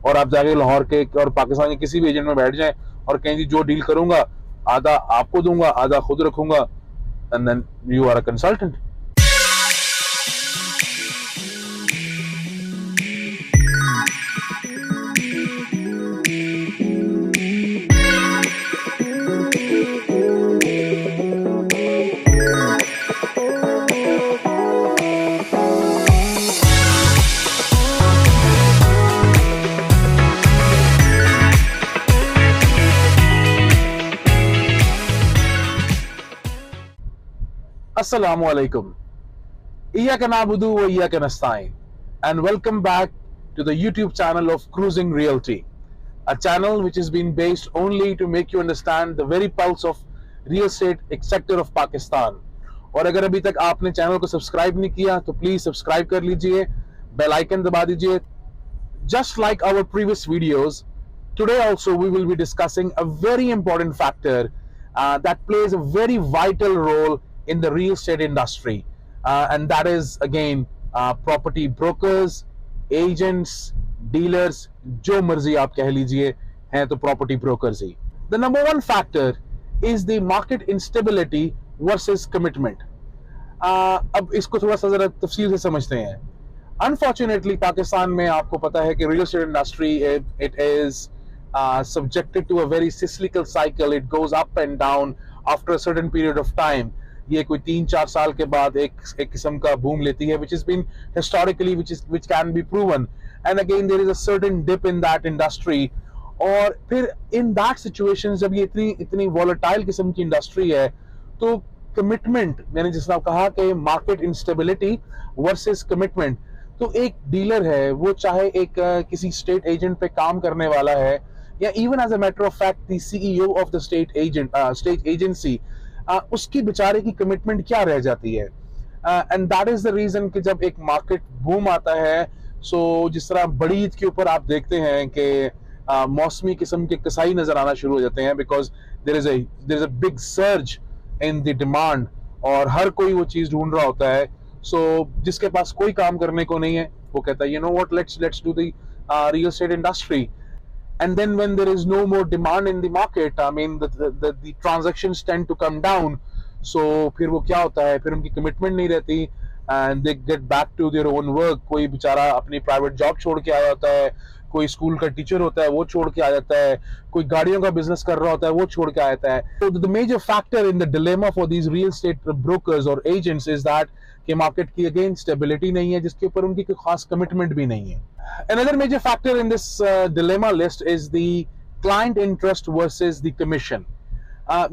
और आप जाके लाहौर के और पाकिस्तान के किसी भी एजेंट में बैठ जाएं और कहें जी जो डील करूंगा आधा आपको दूंगा आधा खुद रखूंगा, and then you are a consultant. Assalamu alaikum. Iyyaka na'budu wa iyyaka nasta'in. And welcome back to the YouTube channel of Cruising Realty, a channel which has been based only to make you understand the very pulse of real estate sector of Pakistan. और अगर अभी तक आपने channel को subscribe नहीं किया तो please subscribe कर लीजिए, बेल आइकन दबा दीजिए। Just like our previous videos, today also we will be discussing a very important factor that plays a very vital role in the real estate industry, and that is again property brokers, agents, dealers, जो मर्जी आप कह लीजिए हैं तो property brokers he. The number one factor is the market instability versus commitment. अब इसको थोड़ा सा जरा तफसील से समझते हैं। Unfortunately, पाकिस्तान में आपको पता है कि real estate industry it is subjected to a very cyclical cycle. It goes up and down after a certain period of time. ये कोई 3-4 साल के बाद एक किस्म का बूम लेती है, which has been historically which can be proven, and again there is a certain dip in that industry. और फिर in that situation जब ये इतनी volatile किस्म की इंडस्ट्री है तो कमिटमेंट, मैंने जिस तरह कहा कि मार्केट इंस्टेबिलिटी वर्सेस कमिटमेंट, तो एक डीलर है वो चाहे एक किसी स्टेट एजेंट पे काम करने वाला है या even as a matter of fact the CEO of the state agency, उसकी बेचारे की कमिटमेंट क्या रह जाती है। And that is the reason कि जब एक मार्केट बूम आता है, सो जिस तरह बड़ी ईद के ऊपर आप देखते हैं कि मौसमी किस्म के कसाई नजर आना शुरू हो जाते हैं, because there is a big surge in the demand और हर कोई वो चीज ढूंढ रहा होता है। सो जिसके पास कोई काम करने को नहीं है वो कहता है you know what, let's do the real estate industry. And then when there is no more demand in the market, I mean the transactions tend to come down. So फिर वो क्या होता है, फिर उनकी कमिटमेंट नहीं रहती and they get back to their own work. कोई बेचारा अपनी प्राइवेट जॉब छोड़ के आया होता है, कोई स्कूल का टीचर होता है वो छोड़ के आ जाता है, कोई गाड़ियों का बिजनेस कर रहा होता है वो छोड़ के आ जाता है। So the major factor in the dilemma for these real estate brokers or agents is that कि मार्केट की अगेन स्टेबिलिटी नहीं है जिसके ऊपर उनकी कोई खास कमिटमेंट भी नहीं है। Another major factor in this dilemma list is the client interest versus the commission.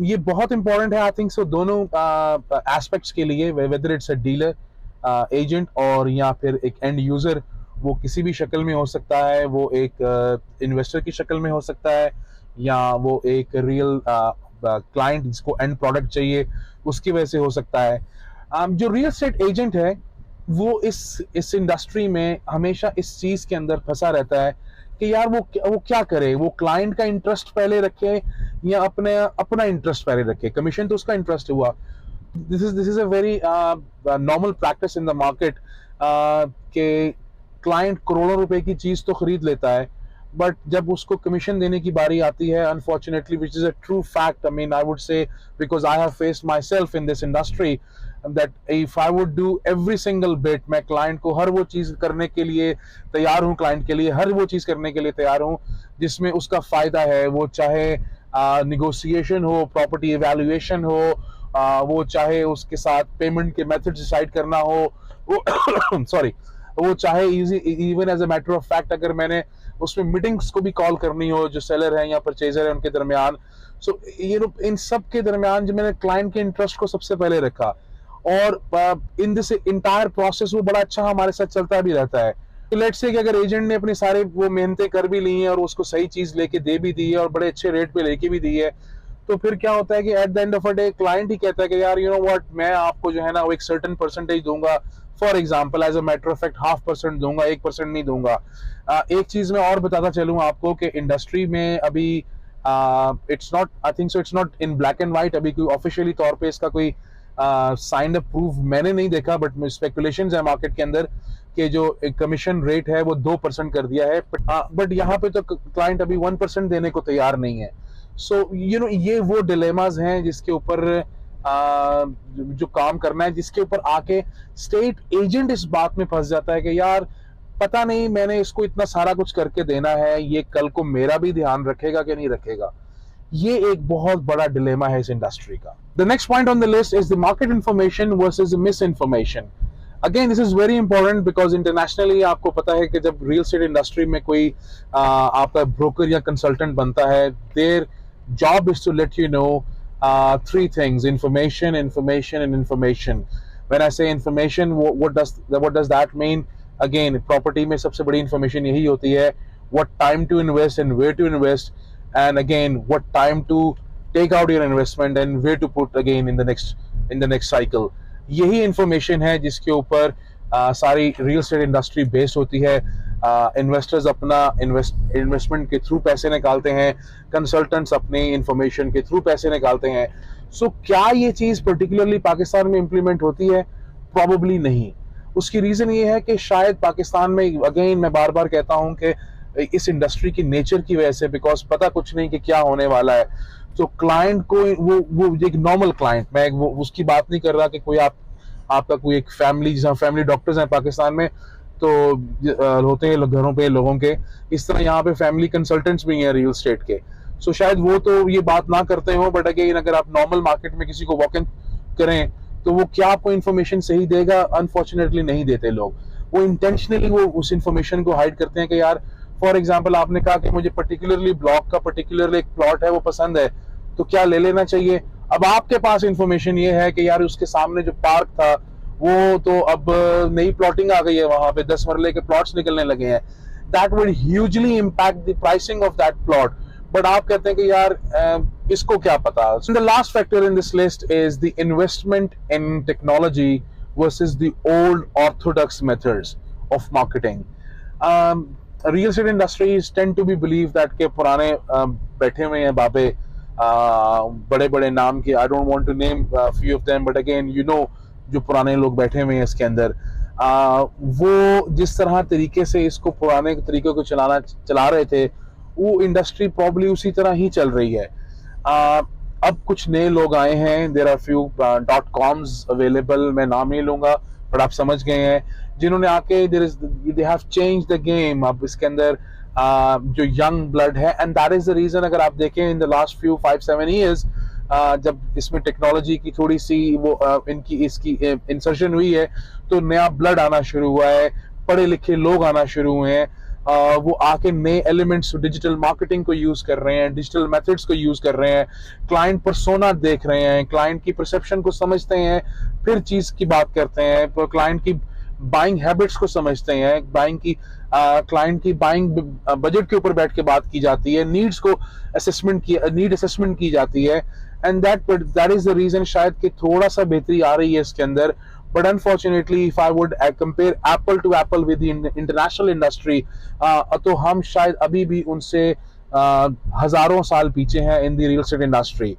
ये बहुत इंपॉर्टेंट है आई थिंक सो दोनों एस्पेक्ट्स के लिए, whether it's a dealer agent और या फिर एक एंड यूजर, वो किसी भी शक्ल में हो सकता है, वो एक इन्वेस्टर की शक्ल में हो सकता है या वो एक रियल क्लाइंट जिसको एंड प्रोडक्ट चाहिए उसकी वजह से हो सकता है। जो रियल एस्टेट एजेंट है वो इस इंडस्ट्री में हमेशा इस चीज के अंदर फंसा रहता है कि यार वो क्या करे, वो क्लाइंट का इंटरेस्ट पहले रखे या अपना इंटरेस्ट पहले रखे। कमीशन तो उसका इंटरेस्ट हुआ। This is a very normal practice in the market कि क्लाइंट करोड़ों रुपए की चीज तो खरीद लेता है, बट जब उसको कमीशन देने की बारी आती है, unfortunately which is a true fact, I mean I would say because I have faced my self in this industry that if I would do every single bit, मैं क्लाइंट को हर वो चीज करने के लिए तैयार हूँ, क्लाइंट के लिए हर वो चीज करने के लिए तैयार हूँ जिसमें उसका फायदा है, वो चाहे निगोशिएशन हो, प्रॉपर्टी इवैल्यूएशन हो, वो चाहे उसके साथ पेमेंट के मेथड डिसाइड करना हो, वो सॉरी वो चाहे even as a matter of fact अगर मैंने उसमें मीटिंग्स को भी कॉल करनी हो जो सेलर है या परचेजर है उनके दरमियान, सो ये इन सब के दरमियान जो मैंने क्लाइंट के इंटरेस्ट को सबसे पहले रखा और इन दिस इंटायर प्रोसेस वो बड़ा अच्छा हमारे साथ चलता भी रहता है। तो लेट्स से कि अगर एजेंट ने अपनी सारे वो मेहनतें कर भी ली हैं और उसको सही चीज लेके दे भी दी है और बड़े अच्छे रेट पे लेके भी दी है, तो फिर क्या होता है कि at the end of a day client ही कहता है कि यार यू नो व्हाट, मैं आपको जो है ना वो एक सर्टेन परसेंटेज दूंगा, for example as a matter of fact 0.5% दूंगा, 1% नहीं दूंगा। एक चीज मैं और बताता चलूँ आपको कि इंडस्ट्री में अभी it's not, I think so it's not in black and white, अभी कोई ऑफिशियली तौर पे इसका कोई साइंड अप प्रूफ मैंने नहीं देखा, बट स्पेकुलेशंस है मार्केट के अंदर कि जो कमीशन रेट है वो 2% कर दिया है, बट यहाँ पे तो क्लाइंट अभी 1% देने को तैयार नहीं है। सो ये वो डिलेमास हैं जिसके ऊपर जो काम करना है, जिसके ऊपर आके स्टेट एजेंट इस बात में फंस जाता है कि यार पता नहीं, मैंने इसको इतना सारा कुछ करके देना है, ये कल को मेरा भी ध्यान रखेगा कि नहीं रखेगा। ये एक बहुत बड़ा डिलेमा है इस इंडस्ट्री का। The next point on the list is the market information versus miss information. Again this is very important because internationally आपको पता है कि जब रियल एस्टेट इंडस्ट्री में कोई आपका ब्रोकर या कंसल्टेंट बनता है, their job is to let you know three things: information, information, and information. When I say information, what does that mean? Again, property में सबसे बड़ी information यही होती है, what time to invest and where to invest, and again what time to take out your investment and where to put again in the next cycle. यही information है जिसके ऊपर सारी real estate industry based होती है। Investors अपना investment के through पैसे निकालते हैं, कंसल्टेंट्स अपने इंफॉर्मेशन के थ्रू पैसे निकालते हैं। सो क्या ये चीज पर्टिकुलरली पाकिस्तान में इंप्लीमेंट होती है? प्रोबेबली नहीं। उसकी रीजन ये है कि शायद पाकिस्तान में, अगेन मैं बार बार कहता हूं कि इस इंडस्ट्री की नेचर की वजह से, बिकॉज पता कुछ नहीं कि क्या होने वाला है, तो क्लाइंट को वो एक नॉर्मल क्लाइंट, मैं वो उसकी बात नहीं कर रहा कि कोई आपका कोई एक फैमिली, जहाँ फैमिली डॉक्टर्स हैं पाकिस्तान में तो होते हैं घरों पे लोगों के, इस तरह यहाँ पे फैमिली कंसल्टेंट्स भी हैं रियल एस्टेट के। सो शायद वो तो ये बात ना करते हो, बट अगेन अगर आप नॉर्मल मार्केट में किसी को वॉक इन करें तो वो क्या आपको इन्फॉर्मेशन सही देगा? अनफॉर्चुनेटली नहीं देते लोग। वो इंटेंशनली वो उस इन्फॉर्मेशन को हाइड करते हैं कि यार फॉर एग्जाम्पल आपने कहा कि मुझे पर्टिकुलरली ब्लॉक का पर्टिकुलरली एक प्लॉट है वो पसंद है, तो क्या ले लेना चाहिए? अब आपके पास इन्फॉर्मेशन ये है कि यार उसके सामने जो पार्क था वो तो अब नई प्लॉटिंग आ गई है, वहां पे 10 मरले के प्लॉट्स निकलने लगे हैं। That would hugely impact the pricing of that plot, but आप कहते हैं कि यार इसको क्या पता। The last factor in this list is the investment in technology versus the old orthodox methods of marketing. Real estate industries tend to be believe that के पुराने बैठे हुए हैं बाबे, बड़े बड़े नाम के, I don't want to name few of them, but again you know जो पुराने लोग बैठे हुए हैं इसके अंदर, वो जिस तरह तरीके से इसको पुराने तरीके को चला रहे थे, वो इंडस्ट्री प्रॉब्ली उसी तरह ही चल रही है। अब कुछ नए लोग आए हैं, there are few .coms available, मैं नाम नहीं लूंगा बट आप समझ गए हैं, जिन्होंने आके they have changed the game. अब इसके अंदर जो यंग ब्लड है, and that is the reason, अगर आप देखें in the last few 5-7 years जब इसमें टेक्नोलॉजी की थोड़ी सी वो इसकी इंसर्शन हुई है, तो नया ब्लड आना शुरू हुआ है, पढ़े लिखे लोग आना शुरू हुए हैं, वो आके नए एलिमेंट्स, डिजिटल मार्केटिंग को यूज कर रहे हैं, डिजिटल मेथड्स को यूज कर रहे हैं, क्लाइंट पर्सोना देख रहे हैं, क्लाइंट की परसेप्शन को समझते हैं, फिर चीज की बात करते हैं, क्लाइंट की बाइंग हैबिट्स को समझते हैं, क्लाइंट की बाइंग बजट के ऊपर बैठ के बात की जाती है, नीड्स को नीड असेसमेंट की जाती है, and that is the reason शायद कि थोड़ा सा बेहतरी आ रही है इसके अंदर। But unfortunately if I would compare apple to apple with international industry, तो हम शायद अभी भी उनसे हजारों साल पीछे हैं in the real estate industry.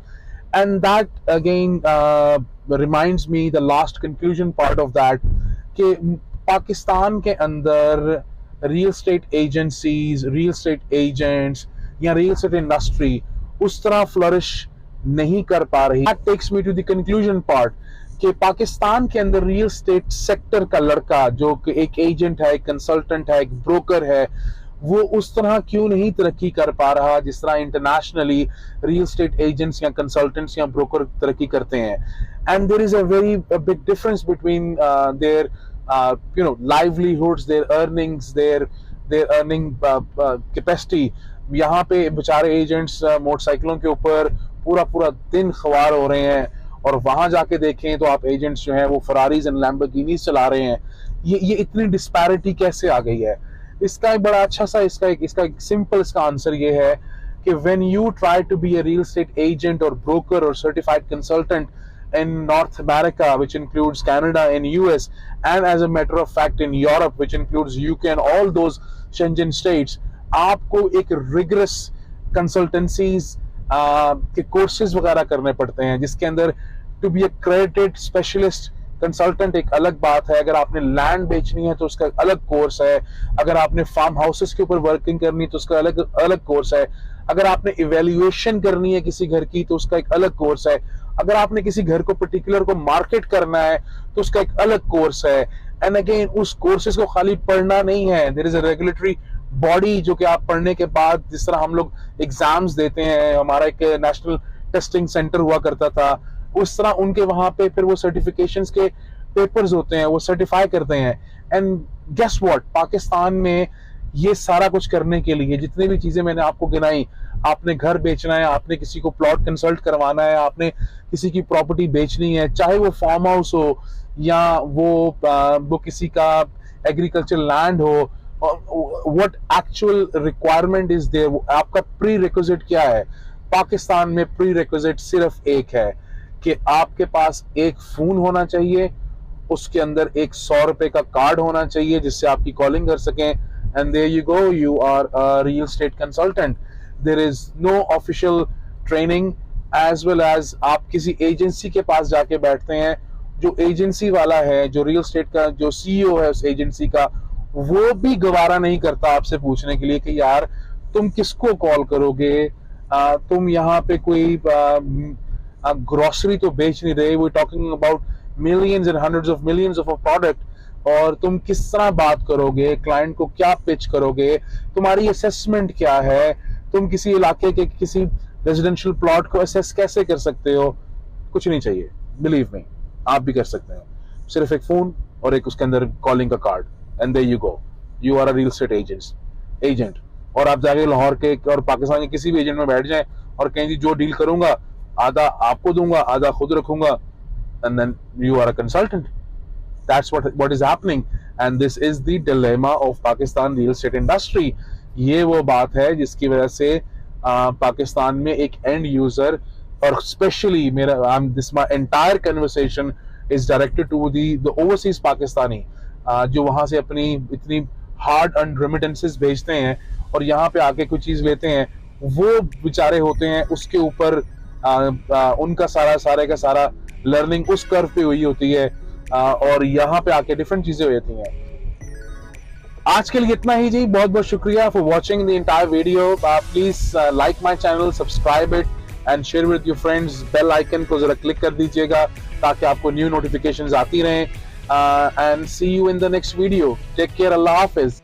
And that again reminds me the last conclusion part of that, कि पाकिस्तान के अंदर real estate agencies, real estate agents या रियल एस्टेट इंडस्ट्री उस तरह फ्लरिश नहीं कर पा रही। That takes me to the conclusion part, कि पाकिस्तान के अंदर रियल एस्टेट सेक्टर का लड़का जो कि एक एजेंट है, एक कंसल्टेंट है, एक ब्रोकर है, वो उस तरह क्यों नहीं तरक्की कर पा रहा जिस तरह इंटरनेशनली रियल एस्टेट एजेंट्स या कंसल्टेंट्स या ब्रोकर तरक्की करते हैं। And there is a very big difference between their livelihoods, their earnings, their earning capacity। यहाँ पे बेचारे एजेंट्स मोटरसाइकिलों के ऊपर पूरा दिन सवार हो रहे हैं, और वहां जाके देखें तो आप एजेंट्स जो हैं वो फरारीज एंड लैम्बोर्गिनीज चला रहे हैं। ये इतनी डिस्पैरिटी कैसे आ गई है? इसका एक बड़ा अच्छा सा इसका एक सिंपल इसका आंसर ये है कि when you try to be a real estate agent और ब्रोकर और certified consultant in North America, which includes Canada and US, and as a matter of fact in Europe, which includes UK and all those Schengen states, आपको एक rigorous consultancies के courses वगैरह करने पड़ते हैं, जिसके अंदर to be a credited specialist consultant एक अलग बात है, अगर आपने लैंड बेचनी है तो उसका अलग कोर्स है, अगर आपने फार्म हाउसेस के ऊपर वर्किंग करनी है तो उसका अलग अलग कोर्स है, अगर आपने इवेल्युएशन करनी है किसी घर की तो उसका एक अलग कोर्स है, अगर आपने किसी घर को पर्टिकुलर को मार्केट करना है तो उसका एक अलग कोर्स है। एंड अगेन उस कोर्सेज को खाली पढ़ना नहीं है, there is a regulatory body जो कि आप पढ़ने के बाद, जिस तरह हम लोग एग्जाम्स देते हैं, हमारा एक नेशनल टेस्टिंग सेंटर हुआ करता था, उस तरह उनके वहां पे फिर वो सर्टिफिकेशंस के पेपर्स होते हैं, वो सर्टिफाई करते हैं। एंड गेस व्हाट, पाकिस्तान में ये सारा कुछ करने के लिए जितनी भी चीजें मैंने आपको गिनाई, आपने घर बेचना है, आपने किसी को प्लॉट कंसल्ट करवाना है, आपने किसी की प्रॉपर्टी बेचनी है, चाहे वो फार्म हाउस हो या वो किसी का एग्रीकल्चर लैंड हो, what actual requirement is there, आपका प्री रिक्विजिट क्या है। पाकिस्तान में प्री रिक्विजिट सिर्फ एक है कि आपके पास एक फोन होना चाहिए, उसके अंदर एक 100 रुपए का कार्ड होना चाहिए जिससे आपकी कॉलिंग कर सकें, and there you go, you are a real estate consultant. There is no official training, as well as आप किसी एजेंसी के पास जाके बैठते हैं, जो एजेंसी वाला है, जो रियल एस्टेट का जो सीईओ है उस एजेंसी का, वो भी गवारा नहीं करता आपसे पूछने के लिए कि यार तुम किसको कॉल करोगे, तुम यहाँ पे कोई ग्रोसरी तो बेच नहीं रहे, we talking about millions and hundreds of millions of a product, और तुम किस तरह बात करोगे, क्लाइंट को क्या पिच करोगे, तुम्हारी असेसमेंट क्या है, तुम किसी इलाके के किसी रेजिडेंशियल प्लॉट को असेस कैसे कर सकते हो। कुछ नहीं चाहिए, बिलीव मी, आप भी कर सकते हैं, सिर्फ एक फोन और एक उसके अंदर कॉलिंग का card, and there you go, you are a real estate agent. और आप जाके लाहौर के और पाकिस्तान के किसी भी एजेंट में बैठ जाएं और कहें जी जो डील करूंगा आधा आपको दूंगा आधा खुद रखूंगा, and then you are a consultant. That's what is happening, and this is the dilemma of Pakistan real estate industry. ये वो बात है जिसकी वजह से पाकिस्तान में एक एंड यूजर, और स्पेशली मेरा this my entire conversation is directed to the overseas Pakistani, जो वहां से अपनी इतनी हार्ड अर्न्ड रेमिटेंसेस भेजते हैं और यहाँ पे आके कोई चीज लेते हैं, वो बेचारे होते हैं उसके ऊपर उनका सारे का सारा लर्निंग उस कर्व पे हुई होती है, और यहाँ पे आके डिफरेंट चीजें हो जाती हैं। आज के लिए इतना ही जी, बहुत बहुत शुक्रिया for watching the entire video. Please like my channel, subscribe it and share with your friends. Bell icon को जरा क्लिक कर दीजिएगा ताकि आपको न्यू नोटिफिकेशंस आती रहें, and see you in the next video. Take care, Allah Hafiz.